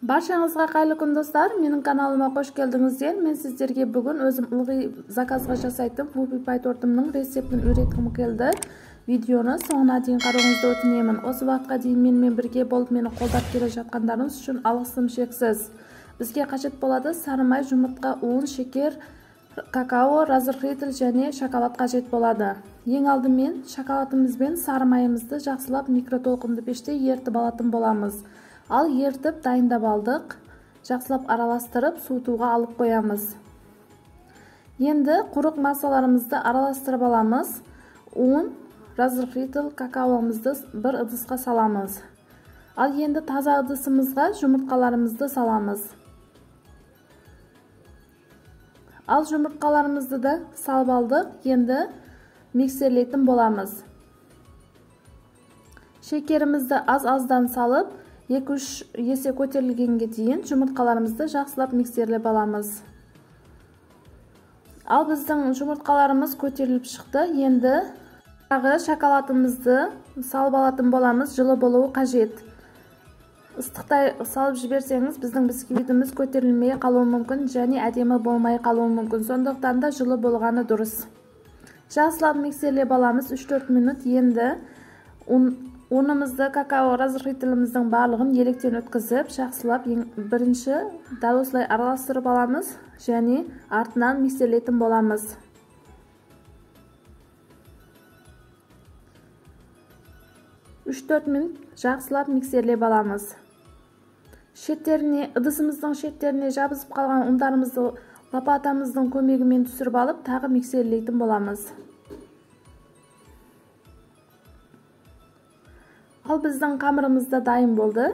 Баршаңызға қайырлы күн достар, менің каналыма қош келдіңіздер. Мен сіздерге бүгін өзім ылғи заказға жасайтын вупи пай тортымның рецептін үйреткім келді. Видеоны соңына дейін қарауыңызды өтінемін. Осы уақытқа дейін менімен бірге болып мені қолдап келе жатқандарыңыз үшін алғысым шексіз. Бізге қажет болады сары май, жұмыртқа, уын, шекер, какао, разрыхлитель және шоколад қажет болады. Ең алдымен шоколадымыз бен сары майымызды жақсылап микротолқынды пеште ертіп алатын боламыз. Ал ертіп дайындап алдық. Жақсылап араластырып суытуға алып қоямыз. Енді құрық массаларымызды араластырып аламыз. Уын, разрыхлитель, какаомызды бір ыдысқа саламыз. Ал енді таза ыдысымызға жұмыртқаларымызды саламыз. Ал жұмыртқаларымызды да салып алдық. Енді миксерлейтін боламыз. Шекерімізді аз-аздан салып, 2-3 есе көтерілгенге дейін жұмыртқаларымызды жақсылап миксерлеп аламыз. Ал біздің жұмыртқаларымыз көтеріліп шықты. Енді шоколадымызды салып алатын боламыз. Жылы болуы қажет. Ыстықтай салып жіберсеңіз, біздің бисквитіміз көтерілмей қалуы мүмкін және әдемі болмай қалуы мүмкін. Сондықтан да жылы болғаны дұрыс. Жақсылап миксерлеп аламыз 3-4 минут. Енді ұнымызды, какао, разрыхлителіміздің барлығын електен өткізіп, жақсылап бірінші дәл осылай араластырып аламыз және артынан миксерлейтін боламыз. Үш-төрт минут жақсылап миксерлеп аламыз. Ыдысымыздың шеттеріне жабысып қалған ұндарымызды лопатамыздың көмегімен түсіріп алып, тағы миксерлейтін боламыз. Ал біздің қамырымыз да дайын болды.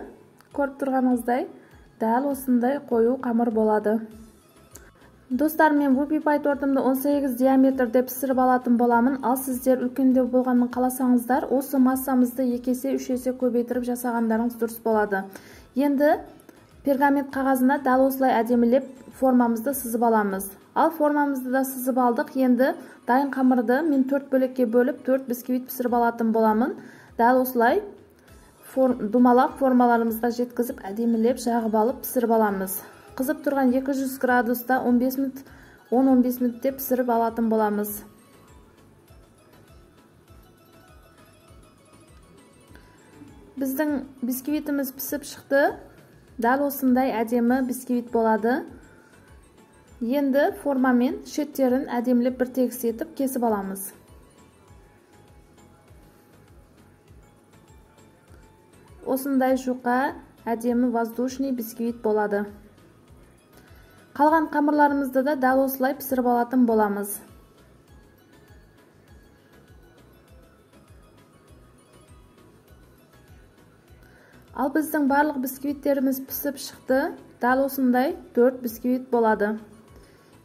Көріп тұрғаныңыздай, дәл осындай қою қамыр болады. Достар, мен вупи пай тортымды 18 диаметрде пісіріп алатын боламын. Ал сіздер үлкендеу болғанын қаласаңыздар, осы массамызды 2 есе 3 есе көбейтіріп жасағандарыңыз дұрыс болады. Енді пергамент қағазына дәл осылай әдемілеп формамызды сызып аламыз. Ал формамызды да сызып алдық. Енді дайын қамырды мен 4 бөлікке бөліп 4 бисквит пісіріп алатын боламын. Дәл осылай думалақ формаларымызға жеткізіп, әдемілеп жағып алып пісіріп аламыз. Қызып тұрған 200 градуста 10-15 минут деп пісіріп алатын боламыз. Біздің бисквитіміз пісіп шықты. Дәл осындай әдемі бисквит болады. Енді формамен шеттерін әдемілеп бір тегіс етіп кесіп аламыз. Осындай жұқа, әдемі воздушный бисквит болады. Қалған қамырларымызды да дәл осылай пісіріп алатын боламыз. Ал біздің барлық бисквиттеріміз пісіп шықты. Дәл осындай 4 бисквит болады.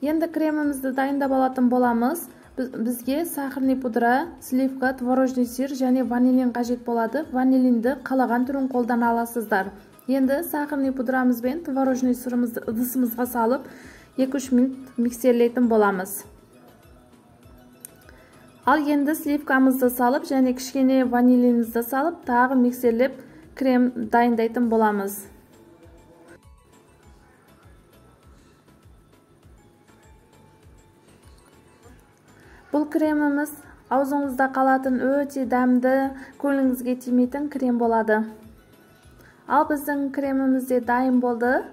Енді кремімізді дайындап алатын боламыз. Бізге сахарный пудра, сливка, творожный сыр және ванилин қажет болады. Ванилинді қалаған түрін қолдана аласыздар. Енді сахарный пудрамыз бен творожный сырымызды ыдысымызға салып, 2-3 минут миксерлейтін боламыз. Ал енді сливкамызды салып және кішкене ванилинімізді салып, тағы миксерлеп крем дайындайтын боламыз. Бұл креміміз аузыңызда қалатын өте дәмді, көңіліңізге тимейтін крем болады. Ал біздің креміміз де дайын болды.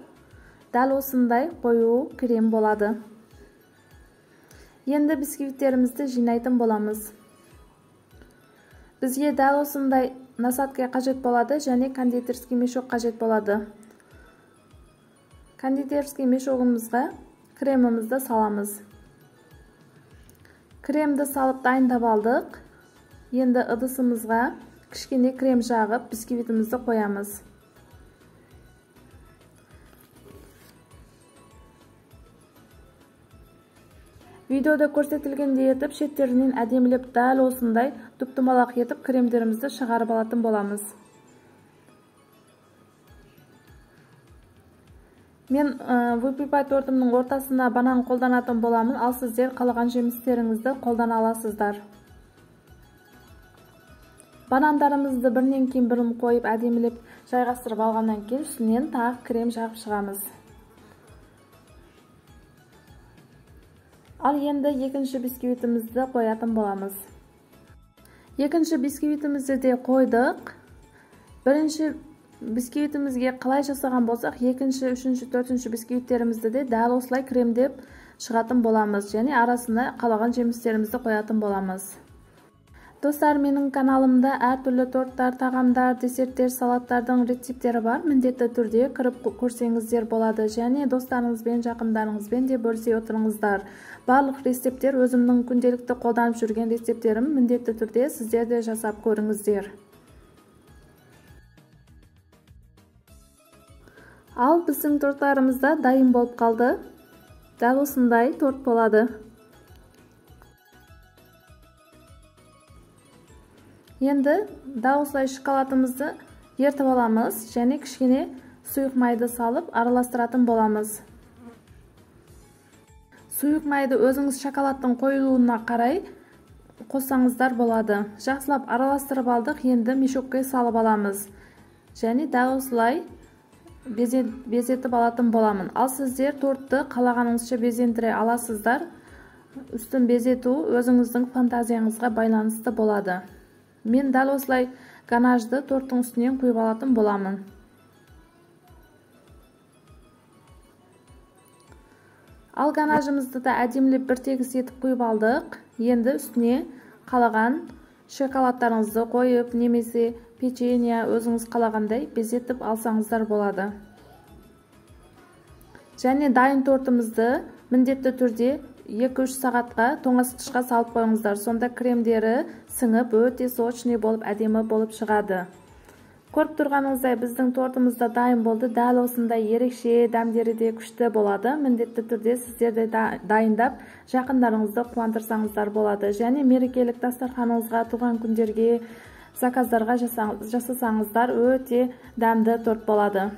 Дәл осындай қою крем болады. Енді бисквиттерімізді жинайтын боламыз. Бізге дәл осындай насадка қажет болады және кондитерский мешок қажет болады. Кондитерский мешогымызға кремімізді саламыз. Кремді салып дайындап алдық. Енді ыдысымызға кішкене крем жағып, бисквитімізді қоямыз. Видеода көрсетілгендей етіп, шеттерінен әдемілеп дәл осындай тұп-тұмалақ етіп, кремдерімізді шығарып алатын боламыз. Мен вупи пай тортымның ортасына банан қолданатын боламын, ал сіздер қалаған жемістеріңізді қолдана аласыздар. Банандарымызды бірінен кейін бірін қойып әдемілеп жайғастырып алғаннан кейін үстінен тағы крем жағып шығамыз. Ал енді екінші бисквитімізді қоятын боламыз. Екінші бисквитімізді де қойдық. Бірінші бисквитімізге қалай жасаған болсақ, екінші, үшінші, төртінші бисквиттерімізді де дәл осылай кремдеп шығатын боламыз және арасына қалаған жемістерімізді қоятын боламыз. Достар, менің каналымда әртүрлі торттар, тағамдар, десерттер, салаттардың рецептері бар. Міндетті түрде кіріп көрсеңіздер болады және достарыңызбен, жақындарыңызбен де бөлісе отырыңыздар. Барлық рецепттер өзімнің күнделікті қолданып жүрген рецепттерім. Міндетті түрде сіздер де жасап көріңіздер. Ал біздің торттарымыз да дайын болып қалды. Дәл осындай торт болады. Енді дәл осылай шоколадымызды ертіп аламыз және кішкене сұйық майды салып араластыратын боламыз. Сұйық майды өзіңіз шоколадтың қойылуына қарай қоссаңыздар болады. Жақсылап араластырып алдық, енді мешокқа салып аламыз. Және дәл осылай безетіп алатын боламын. Ал сіздер тортты қалағаныңызша безендіре аласыздар. Үстін безету өзіңіздің фантазияңызға байланысты болады. Мен дәл осылай ганажды торттың үстінен құйып алатын боламын. Ал ганажымызды да әдемілеп бір тегіс етіп құйып алдық. Енді үстіне қалаған шоколадтарыңызды қойып, немесе печенье өзіңіз қалағандай безетіп алсаңыздар болады. Және дайын тортымызды міндетті түрде 2-3 сағатқа тоңазытқышқа салып қойыңыздар. Сонда кремдері сіңіп, өте сочный болып, әдемі болып шығады. Көріп тұрғаныңыздай біздің тортымыз да дайын болды. Дәл осындай ерекше, дәмдері де күшті болады. Міндетті түрде сіздер де дайындап, жақындарыңызды қуантырсаңыздар болады. Және мерекелік дастарханыңызға, туған күндерге, заказдарға жасасаңыздар өте дәмді торт болады.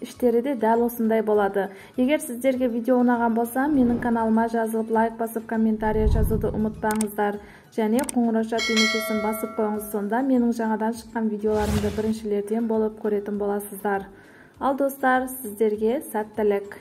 Іштері де дәл осындай болады. Егер сіздерге видео ұнаған болса, менің каналыма жазылып, лайк басып, комментария жазуды ұмытпаңыздар. Және қоңырауша түймешесін басып қойыңыз, сонда менің жаңадан шыққан видеоларымды біріншілерден болып көретін боласыздар. Ал достар, сіздерге сәттілік.